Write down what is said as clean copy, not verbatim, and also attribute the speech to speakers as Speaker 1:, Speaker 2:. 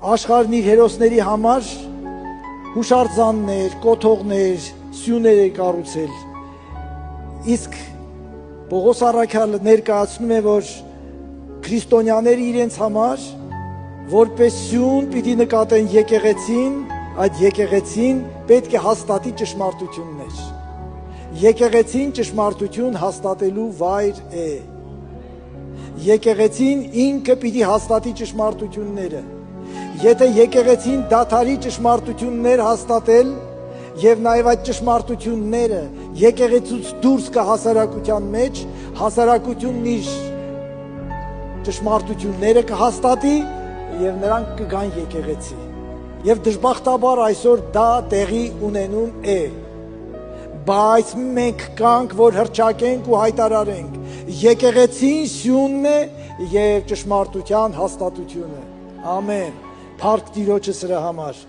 Speaker 1: աշխարհն իր հերոսների համար հուշարձաններ, կոթողներ, սյուներ է կառուցել։ Իսկ Պողոս առաքյալը ներկայացնում է, որ քրիստոնյաները իրենց համար որպես սյուն պիտի նկատեն եկեղեցին, այդ եկեղեցին պետք է հաստատի ճշմարտություններ։ Եկեղեցին ճշմարտություն հաստատելու վայր է։ Եկեղեցին ինքը պիտի հաստատի ճշմարտությունները։ Եթե եկեղեցին դադարի ճշմարտություններ հաստատել եւ նաեւ այդ ճշմարտությունները եկեղեցուց դուրս կա հասարակության մեջ, հասարակությունն իր ճշմարտությունները կհաստատի եւ նրանք կգան եկեղեցի։ Եվ դժբախտաբար այսօր դա տեղի ունենում է։ Բայց մենք կանք, որ հռչակենք ու հայտարարենք, եկեղեցին սյունն է եւ ճշմարտության հաստատությունը։ Ամեն։ Փառք Տիրոջը սրա համար։